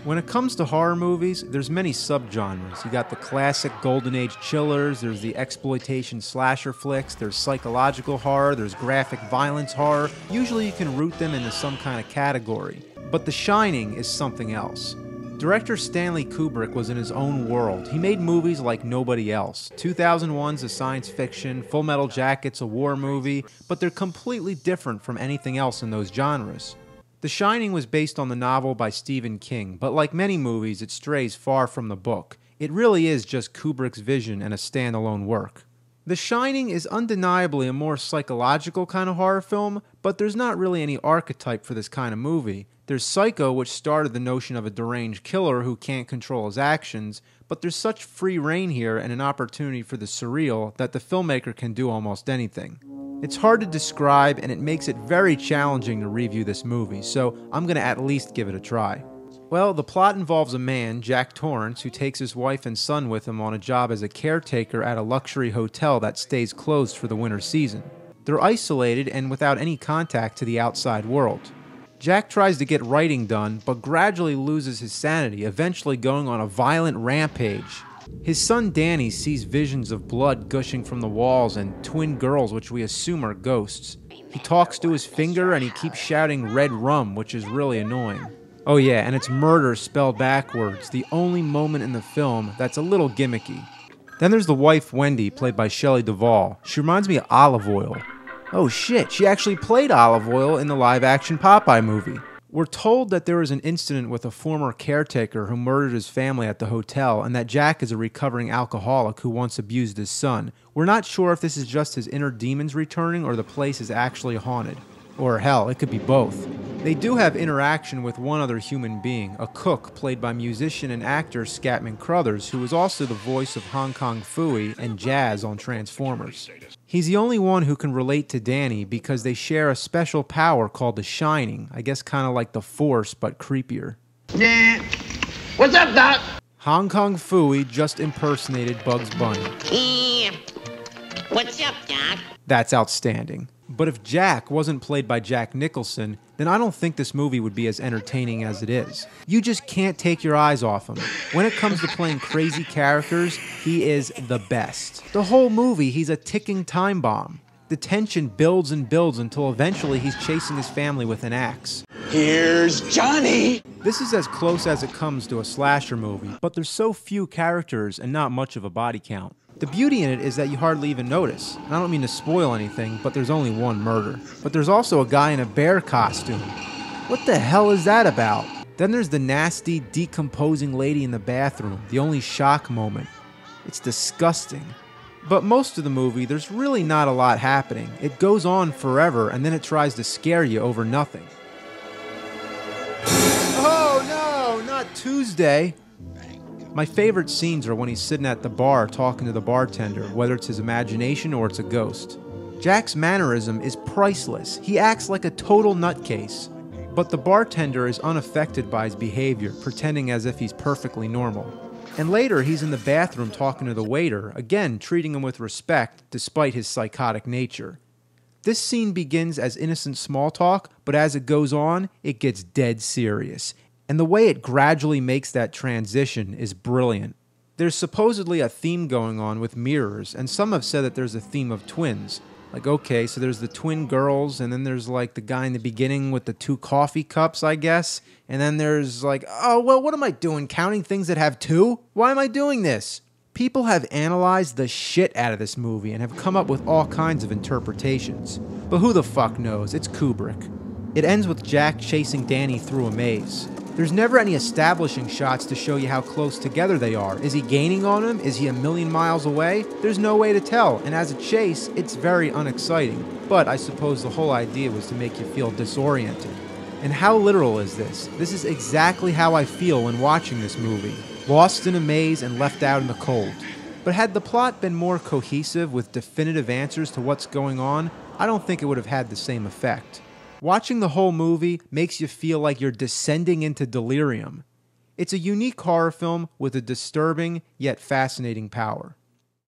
When it comes to horror movies, there's many subgenres. You got the classic Golden Age chillers, there's the exploitation slasher flicks, there's psychological horror, there's graphic violence horror. Usually you can root them into some kind of category. But The Shining is something else. Director Stanley Kubrick was in his own world. He made movies like nobody else. 2001's a science fiction, Full Metal Jacket's a war movie, but they're completely different from anything else in those genres. The Shining was based on the novel by Stephen King, but like many movies, it strays far from the book. It really is just Kubrick's vision and a standalone work. The Shining is undeniably a more psychological kind of horror film, but there's not really any archetype for this kind of movie. There's Psycho, which started the notion of a deranged killer who can't control his actions, but there's such free reign here and an opportunity for the surreal that the filmmaker can do almost anything. It's hard to describe, and it makes it very challenging to review this movie, so I'm going to at least give it a try. Well, the plot involves a man, Jack Torrance, who takes his wife and son with him on a job as a caretaker at a luxury hotel that stays closed for the winter season. They're isolated and without any contact to the outside world. Jack tries to get writing done, but gradually loses his sanity, eventually going on a violent rampage. His son Danny sees visions of blood gushing from the walls and twin girls which we assume are ghosts. He talks to his finger and he keeps shouting red rum, which is really annoying. Oh yeah, and it's murder spelled backwards, the only moment in the film that's a little gimmicky. Then there's the wife Wendy, played by Shelley Duvall. She reminds me of Olive Oyl. Oh shit, she actually played Olive Oyl in the live-action Popeye movie. We're told that there was an incident with a former caretaker who murdered his family at the hotel, and that Jack is a recovering alcoholic who once abused his son. We're not sure if this is just his inner demons returning or the place is actually haunted. Or hell, it could be both. They do have interaction with one other human being, a cook played by musician and actor Scatman Crothers, who is also the voice of Hong Kong Phooey and Jazz on Transformers. He's the only one who can relate to Danny because they share a special power called the Shining, I guess kind of like the Force, but creepier. Yeah. What's up, Doc? Hong Kong Phooey just impersonated Bugs Bunny. Yeah. What's up, Doc? That's outstanding. But if Jack wasn't played by Jack Nicholson, then I don't think this movie would be as entertaining as it is. You just can't take your eyes off him. When it comes to playing crazy characters, he is the best. The whole movie, he's a ticking time bomb. The tension builds and builds until eventually he's chasing his family with an axe. Here's Johnny! This is as close as it comes to a slasher movie, but there's so few characters and not much of a body count. The beauty in it is that you hardly even notice. And I don't mean to spoil anything, but there's only one murder. But there's also a guy in a bear costume. What the hell is that about? Then there's the nasty, decomposing lady in the bathroom, the only shock moment. It's disgusting. But most of the movie, there's really not a lot happening. It goes on forever, and then it tries to scare you over nothing. Oh no, not Tuesday! My favorite scenes are when he's sitting at the bar talking to the bartender, whether it's his imagination or it's a ghost. Jack's mannerism is priceless. He acts like a total nutcase. But the bartender is unaffected by his behavior, pretending as if he's perfectly normal. And later, he's in the bathroom talking to the waiter, again treating him with respect despite his psychotic nature. This scene begins as innocent small talk, but as it goes on, it gets dead serious. And the way it gradually makes that transition is brilliant. There's supposedly a theme going on with mirrors, and some have said that there's a theme of twins. Like, okay, so there's the twin girls, and then there's like the guy in the beginning with the 2 coffee cups, I guess. And then there's like, oh, well, what am I doing? Counting things that have 2? Why am I doing this? People have analyzed the shit out of this movie and have come up with all kinds of interpretations. But who the fuck knows? It's Kubrick. It ends with Jack chasing Danny through a maze. There's never any establishing shots to show you how close together they are. Is he gaining on him? Is he a million miles away? There's no way to tell, and as a chase, it's very unexciting. But I suppose the whole idea was to make you feel disoriented. And how literal is this? This is exactly how I feel when watching this movie. Lost in a maze and left out in the cold. But had the plot been more cohesive with definitive answers to what's going on, I don't think it would have had the same effect. Watching the whole movie makes you feel like you're descending into delirium. It's a unique horror film with a disturbing yet fascinating power.